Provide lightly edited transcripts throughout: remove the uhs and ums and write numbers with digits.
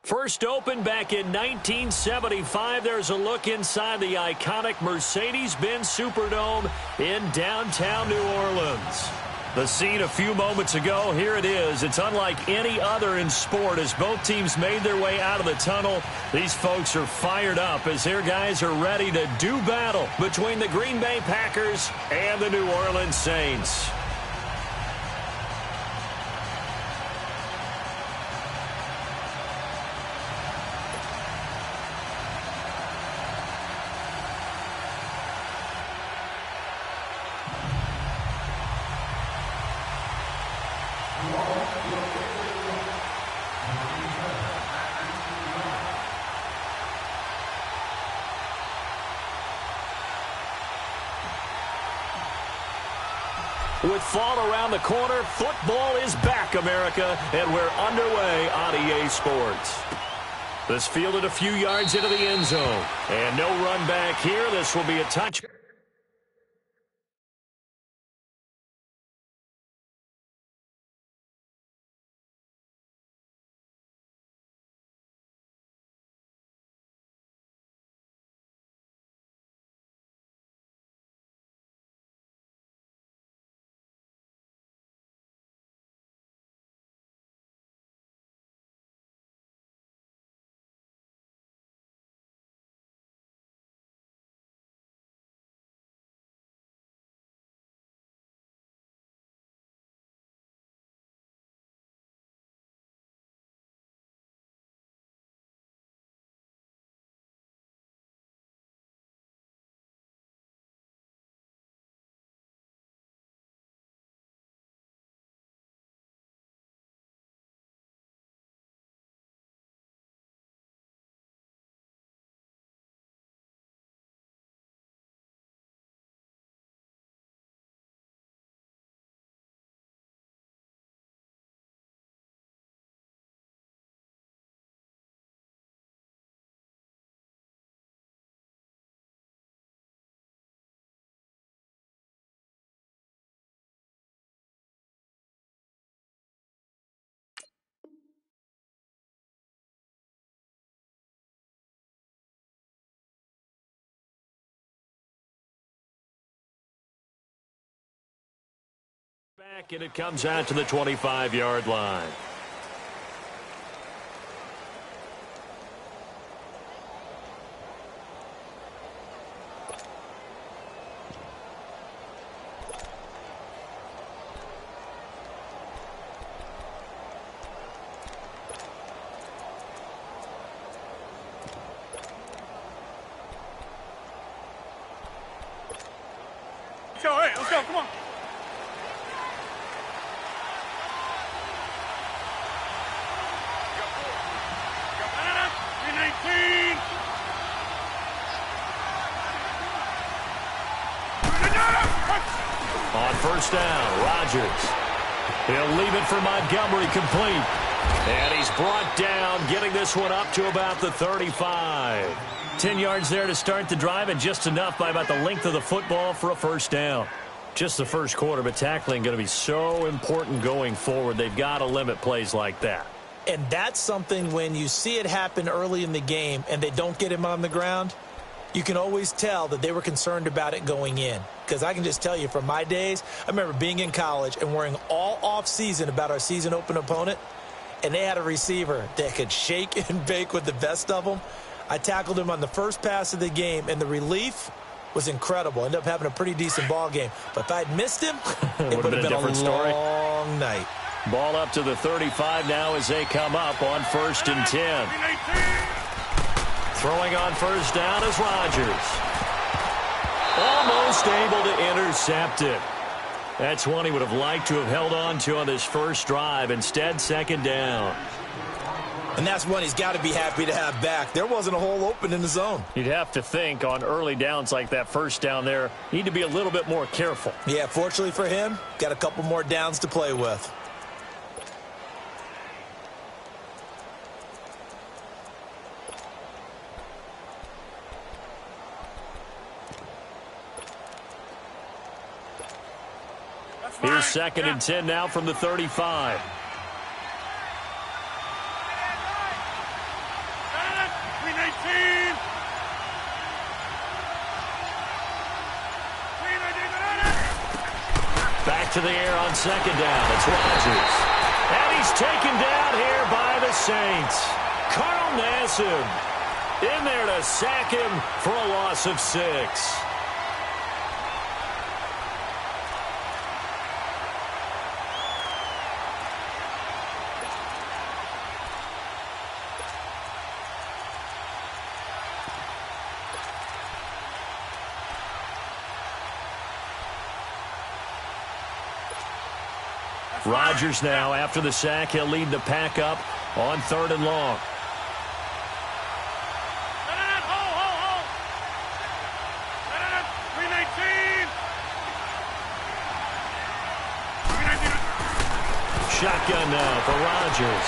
First opened back in 1975, there's a look inside the iconic Mercedes-Benz Superdome in downtown New Orleans. The scene a few moments ago, here it is. It's unlike any other in sport as both teams made their way out of the tunnel. These folks are fired up as their guys are ready to do battle between the Green Bay Packers and the New Orleans Saints. With fall around the corner, football is back, America, and we're underway on EA Sports. This fielded a few yards into the end zone, and no run back here. This will be a touch. Back, and it comes out to the 25-yard line. Let's go, hey, let's go, come on. On first down, Rodgers. He'll leave it for Montgomery complete. And he's brought down, getting this one up to about the 35. 10 yards there to start the drive, and just enough by about the length of the football for a first down. Just the first quarter, but tackling going to be so important going forward. They've got to limit plays like that. And that's something when you see it happen early in the game and they don't get him on the ground, you can always tell that they were concerned about it going in. Because I can just tell you from my days, I remember being in college and worrying all off-season about our season open opponent, and they had a receiver that could shake and bake with the best of them. I tackled him on the first pass of the game, and the relief was incredible. Ended up having a pretty decent ball game. But if I'd missed him, it would have been a different story. Long night. Ball up to the 35 now as they come up on 1st and 10. Throwing on first down is Rodgers. Almost able to intercept it. That's one he would have liked to have held on to on this first drive. Instead, second down. And that's one he's got to be happy to have back. There wasn't a hole open in the zone. You'd have to think on early downs like that first down there, need to be a little bit more careful. Yeah, fortunately for him, got a couple more downs to play with. Here's 2nd and 10 now from the 35. 319. Back to the air on second down. It's Rodgers. And he's taken down here by the Saints. Carl Nassib in there to sack him for a loss of 6. Rodgers now, after the sack, he'll lead the pack up on 3rd and long. Hold. 319. Shotgun now for Rodgers.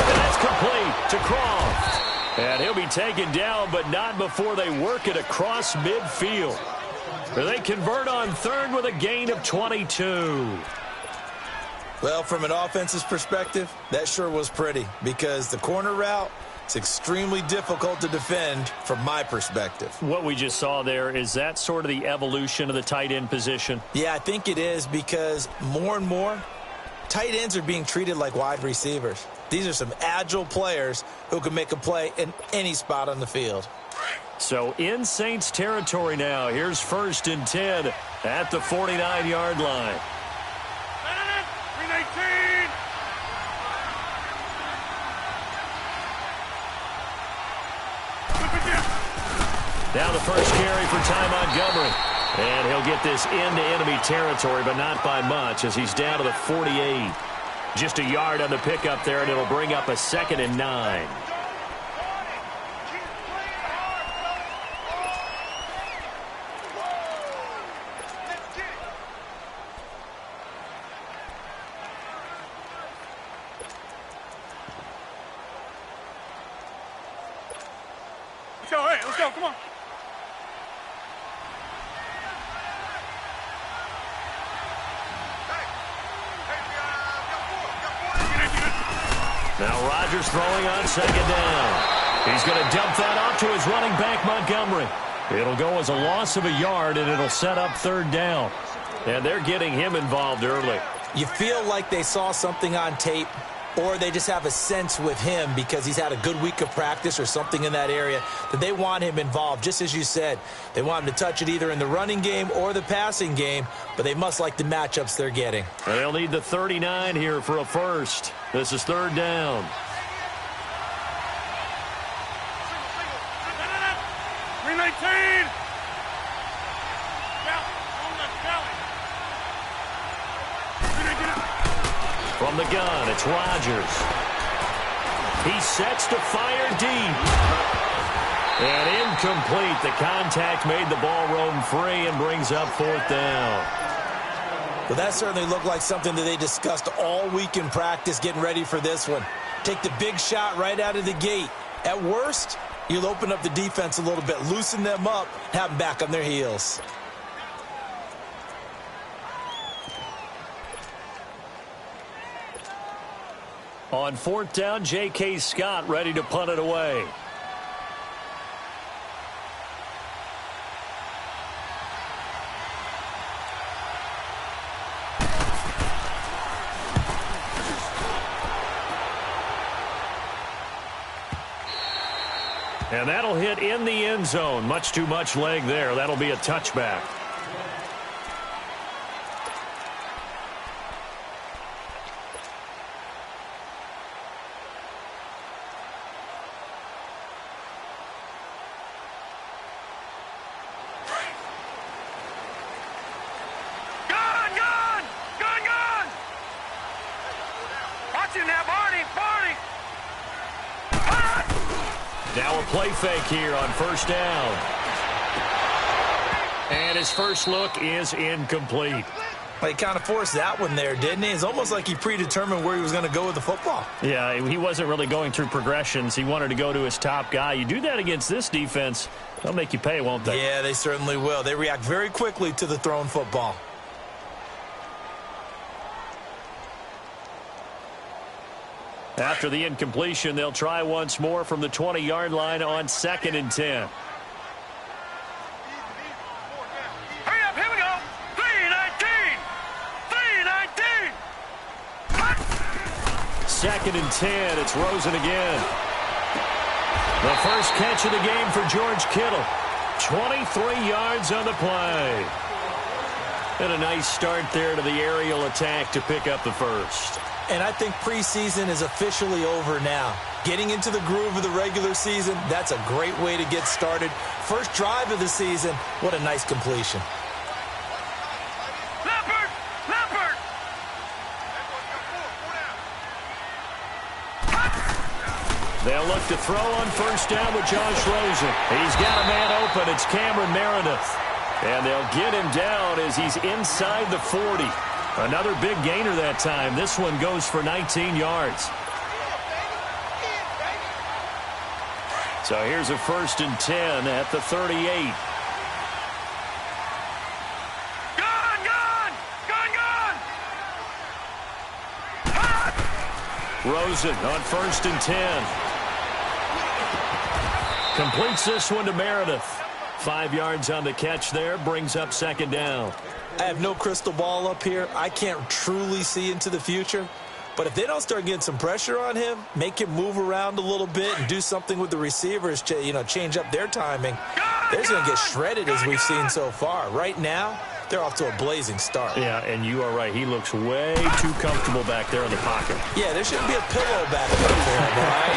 And that's complete to Croft. And he'll be taken down, but not before they work it across midfield. They convert on 3rd with a gain of 22. Well, from an offense's perspective, that sure was pretty because the corner route is extremely difficult to defend from my perspective. What we just saw there, is that sort of the evolution of the tight end position? Yeah, I think it is because more and more, tight ends are being treated like wide receivers. These are some agile players who can make a play in any spot on the field. So in Saints territory now, here's 1st and 10 at the 49-yard line. 319. Now the first carry for Ty Montgomery. And he'll get this into enemy territory, but not by much as he's down to the 48. Just a yard on the pickup there, and it'll bring up a 2nd and 9. Let's go, come on. Now Rodgers throwing on 2nd down. He's going to dump that off to his running back, Montgomery. It'll go as a loss of a yard, and it'll set up 3rd down. And they're getting him involved early. You feel like they saw something on tape, or they just have a sense with him because he's had a good week of practice or something in that area that they want him involved. Just as you said, they want him to touch it either in the running game or the passing game, but they must like the matchups they're getting. They'll need the 39 here for a first. This is 3rd down. 319. From the gun, it's Rodgers. He sets to fire deep. And incomplete. The contact made the ball roam free and brings up 4th down. Well, that certainly looked like something that they discussed all week in practice getting ready for this one. Take the big shot right out of the gate. At worst, you'll open up the defense a little bit, loosen them up, have them back on their heels. On 4th down, J.K. Scott ready to punt it away. And that'll hit in the end zone. Much too much leg there. That'll be a touchback. Now a play fake here on 1st down. And his first look is incomplete. Well, he kind of forced that one there, didn't he? It's almost like he predetermined where he was going to go with the football. Yeah, he wasn't really going through progressions. He wanted to go to his top guy. You do that against this defense, they'll make you pay, won't they? Yeah, they certainly will. They react very quickly to the thrown football. After the incompletion, they'll try once more from the 20-yard line on 2nd and 10. Hurry up, here we go. 3-19. 3-19. 2nd and 10. It's Rosen again. The first catch of the game for George Kittle. 23 yards on the play. And a nice start there to the aerial attack to pick up the first. And I think preseason is officially over now. Getting into the groove of the regular season, that's a great way to get started. First drive of the season, what a nice completion. Leopard! Leopard! They'll look to throw on first down with Josh Rosen. He's got a man open. It's Cameron Meredith. And they'll get him down as he's inside the 40. Another big gainer that time. This one goes for 19 yards. So here's a 1st and 10 at the 38. Gone! Gone! Gone! Gone! Rosen on 1st and 10. Completes this one to Meredith. 5 yards on the catch there. Brings up 2nd down. I have no crystal ball up here. I can't truly see into the future. But if they don't start getting some pressure on him, make him move around a little bit and do something with the receivers to, change up their timing, they're just going to get shredded as we've seen so far. Right now, they're off to a blazing start. Yeah, and you are right. He looks way too comfortable back there in the pocket. Yeah, there shouldn't be a pillow back there for him, all right?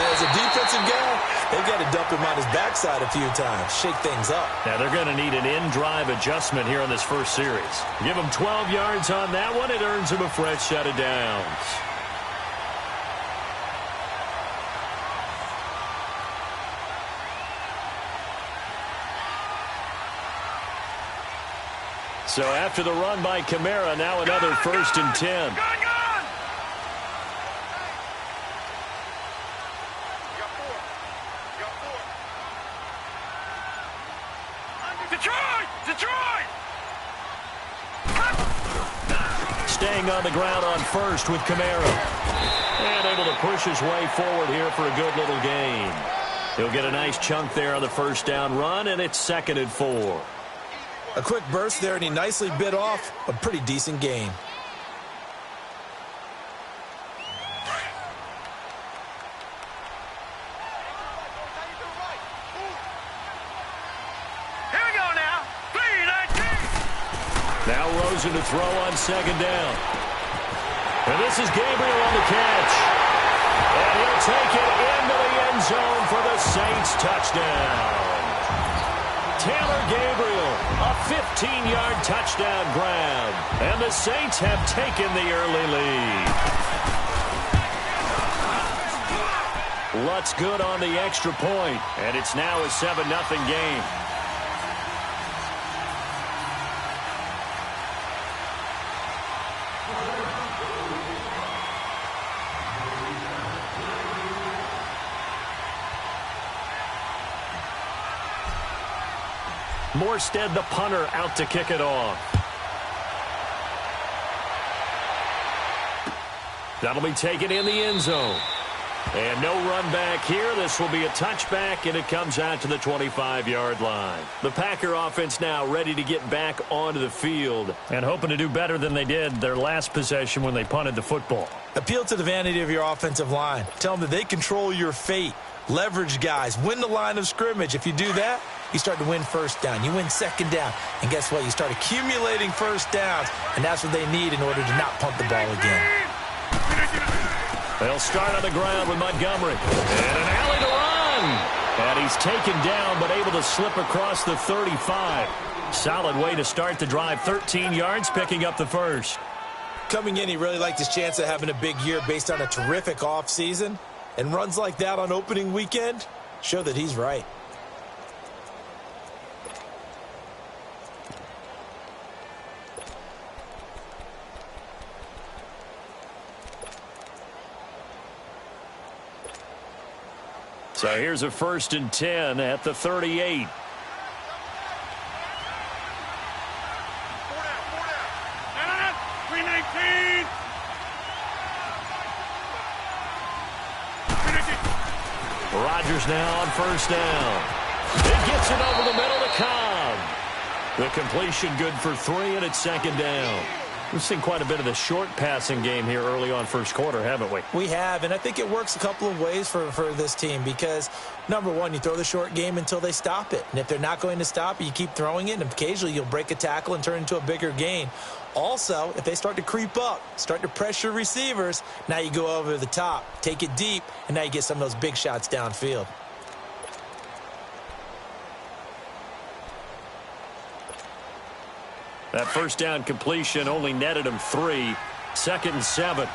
As a defensive guy, they've got to dump him on his backside a few times, shake things up. Now, they're going to need an in-drive adjustment here on this first series. Give him 12 yards on that one. It earns him a fresh set of downs. So after the run by Kamara, now another 1st and 10. Gone! Gone! Detroit! Detroit! Staying on the ground on first with Kamara. And able to push his way forward here for a good little gain. He'll get a nice chunk there on the first down run, and it's 2nd and 4. A quick burst there, and he nicely bit off a pretty decent gain. Here we go now. 3-19. Now Rosen to throw on 2nd down. And this is Gabriel on the catch. And he'll take it into the end zone for the Saints touchdown. Taylor Gabriel, a 15-yard touchdown grab. And the Saints have taken the early lead. Lutz good on the extra point, and it's now a 7-0 game. Morstead, the punter, out to kick it off. That'll be taken in the end zone. And no run back here. This will be a touchback, and it comes out to the 25-yard line. The Packer offense now ready to get back onto the field and hoping to do better than they did their last possession when they punted the football. Appeal to the vanity of your offensive line. Tell them that they control your fate. Leverage guys. Win the line of scrimmage. If you do that, you start to win first down. You win 2nd down. And guess what? You start accumulating first downs, and that's what they need in order to not punt the ball again. They'll start on the ground with Montgomery. And an alley to run. And he's taken down, but able to slip across the 35. Solid way to start the drive. 13 yards, picking up the first. Coming in, he really liked his chance of having a big year based on a terrific offseason. And runs like that on opening weekend show that he's right. So here's a 1st and 10 at the 38. Rodgers now on first down. It gets it over the middle to Cobb. The completion good for 3, and it's second down. We've seen quite a bit of the short passing game here early on first quarter, haven't we? We have, and I think it works a couple of ways for this team because, number one, you throw the short game until they stop it. And if they're not going to stop it, you keep throwing it, and occasionally you'll break a tackle and turn it into a bigger gain. Also, if they start to creep up, start to pressure receivers, now you go over the top, take it deep, and now you get some of those big shots downfield. That first down completion only netted him 3. Second and 7.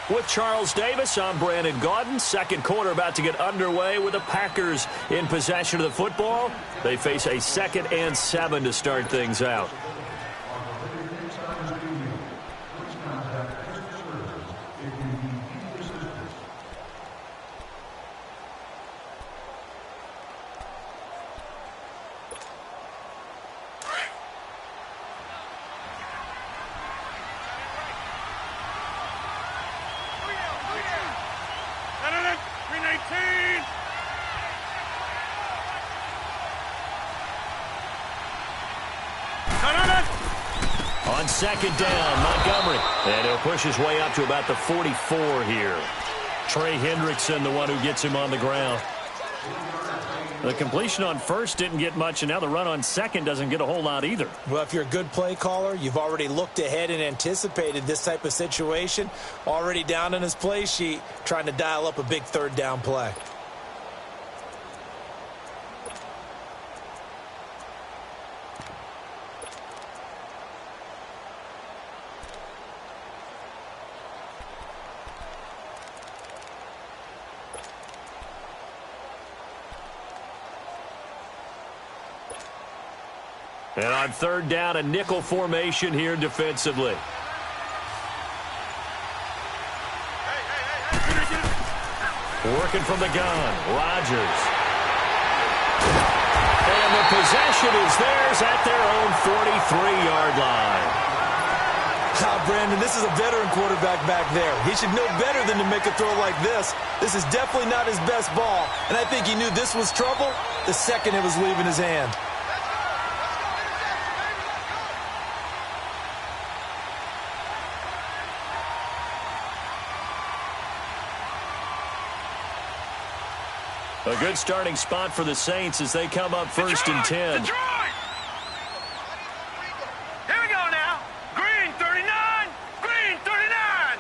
With Charles Davis, I'm Brandon Gaudin. Second quarter about to get underway with the Packers in possession of the football. They face a 2nd and 7 to start things out. On second down, Montgomery. And he'll push his way up to about the 44 here. Trey Hendrickson, the one who gets him on the ground. The completion on first didn't get much, and now the run on second doesn't get a whole lot either. Well, if you're a good play caller, you've already looked ahead and anticipated this type of situation. Already down on his play sheet, trying to dial up a big third down play. And on third down, a nickel formation here defensively. Working from the gun, Rodgers. And the possession is theirs at their own 43-yard line. Brandon, this is a veteran quarterback back there. He should know better than to make a throw like this. This is definitely not his best ball, and I think he knew this was trouble the second it was leaving his hand. A good starting spot for the Saints as they come up first and 10. Detroit! Here we go now. Green 39. Green 39.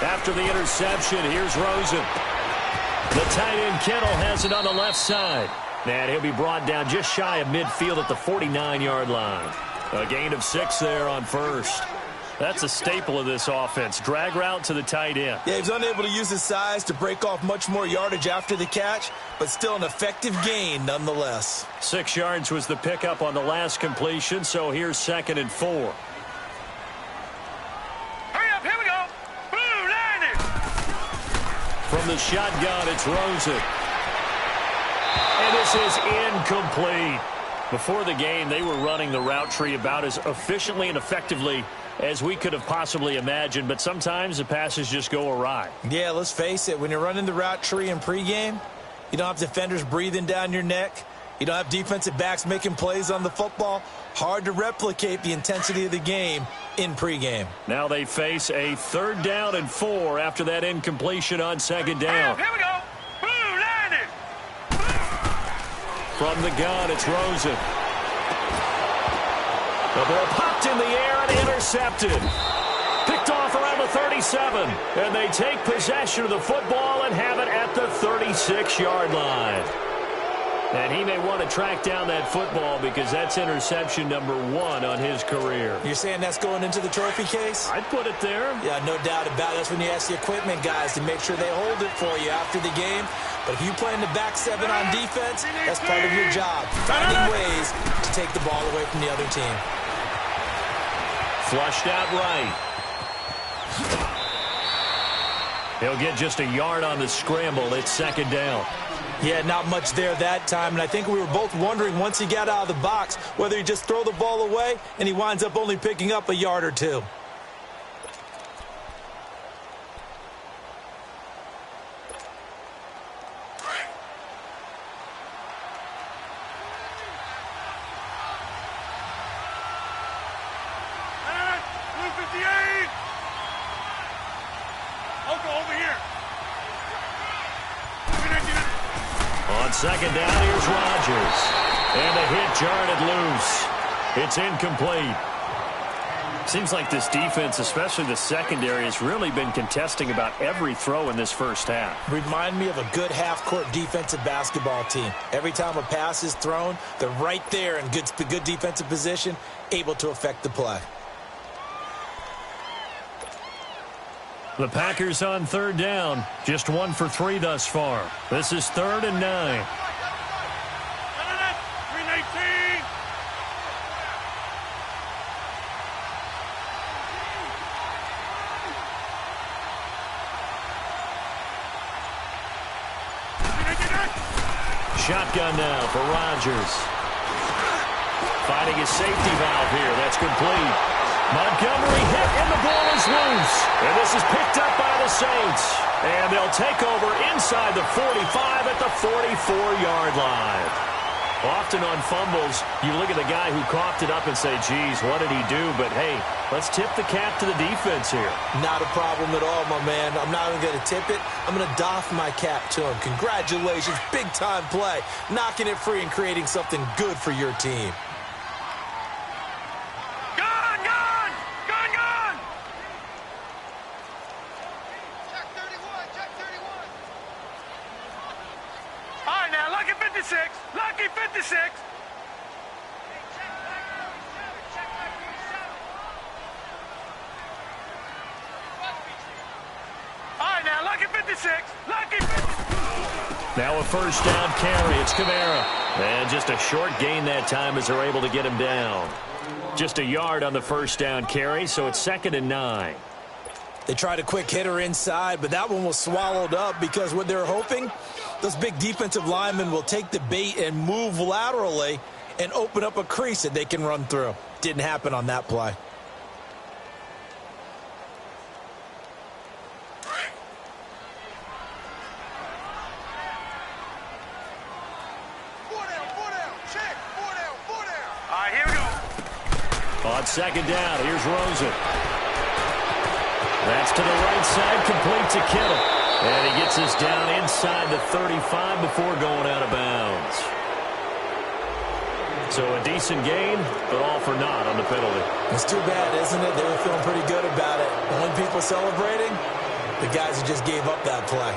After the interception, here's Rosen. The tight end Kittle has it on the left side. And he'll be brought down just shy of midfield at the 49-yard line. A gain of 6 there on first. That's a staple of this offense. Drag route to the tight end. Yeah, he's unable to use his size to break off much more yardage after the catch, but still an effective gain nonetheless. 6 yards was the pickup on the last completion, so here's 2nd and 4. Hurry up, here we go. Blue 90. From the shotgun, it's Rosen. And this is incomplete. Before the game, they were running the route tree about as efficiently and effectively as we could have possibly imagined, but sometimes the passes just go awry. Yeah, let's face it. When you're running the route tree in pregame, you don't have defenders breathing down your neck. You don't have defensive backs making plays on the football. Hard to replicate the intensity of the game in pregame. Now they face a 3rd down and 4 after that incompletion on 2nd down. Here we go. Blue 90. From the gun, it's Rosen. The ball popped in the air and intercepted. Picked off around the 37. And they take possession of the football and have it at the 36-yard line. And he may want to track down that football because that's interception number 1 on his career. You're saying that's going into the trophy case? I'd put it there. Yeah, no doubt about it. That's when you ask the equipment guys to make sure they hold it for you after the game. But if you play in the back 7 on defense, that's part of your job. Finding ways to take the ball away from the other team. Flushed out right. He'll get just a yard on the scramble. It's 2nd down. Yeah, not much there that time, and I think we were both wondering once he got out of the box whether he just throw the ball away and he winds up only picking up a yard or two. On second down, here's Rodgers. And a hit jarred loose. It's incomplete. Seems like this defense, especially the secondary, has really been contesting about every throw in this first half. Remind me of a good half-court defensive basketball team. Every time a pass is thrown, they're right there in good defensive position, able to affect the play. The Packers on third down. Just 1 for 3 thus far. This is 3rd and 9. Shotgun now for Rodgers. Finding his safety valve here. That's complete. Montgomery hit and the ball is loose. And this is picked up by the Saints. And they'll take over inside the 45 at the 44-yard line. Often on fumbles, you look at the guy who coughed it up and say, geez, what did he do? But, hey, let's tip the cap to the defense here. Not a problem at all, my man. I'm not even going to tip it. I'm going to doff my cap to him. Congratulations. Big-time play. Knocking it free and creating something good for your team. Lucky 56. All right, now, lucky 56. Lucky 56. Now a first down carry. It's Kamara. And just a short gain that time as they're able to get him down. Just a yard on the first down carry, so it's 2nd and 9. They tried a quick hitter inside, but that one was swallowed up because what they're hoping, those big defensive linemen will take the bait and move laterally and open up a crease that they can run through. Didn't happen on that play. All right, here we go. On second down, here's Rosen. That's to the right side, complete to Kittle. And he gets us down inside the 35 before going out of bounds. So a decent gain, but all for naught on the penalty. It's too bad, isn't it? They were feeling pretty good about it. And when people celebrating, the guys who just gave up that play.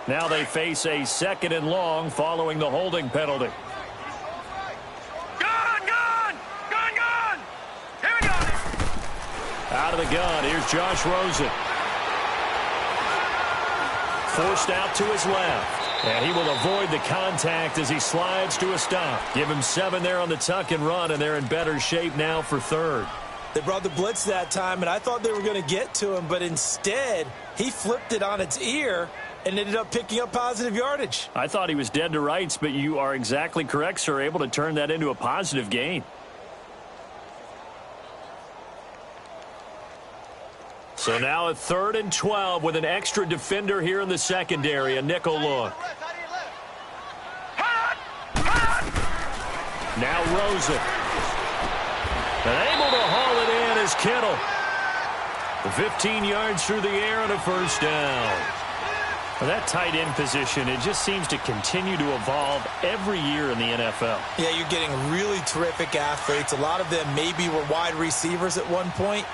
Now they face a 2nd and long following the holding penalty. Gun! Here we go. Out of the gun, here's Josh Rosen. Forced out to his left. And he will avoid the contact as he slides to a stop. Give him 7 there on the tuck and run, and they're in better shape now for 3rd. They brought the blitz that time, and I thought they were going to get to him, but instead, he flipped it on its ear and ended up picking up positive yardage. I thought he was dead to rights, but you are exactly correct, sir, able to turn that into a positive gain. So now a 3rd and 12 with an extra defender here in the secondary, a nickel look. Now Rosen. And able to haul it in is Kittle. 15 yards through the air and a first down. Well, that tight end position, it just seems to continue to evolve every year in the NFL. Yeah, you're getting really terrific athletes. A lot of them maybe were wide receivers at one point.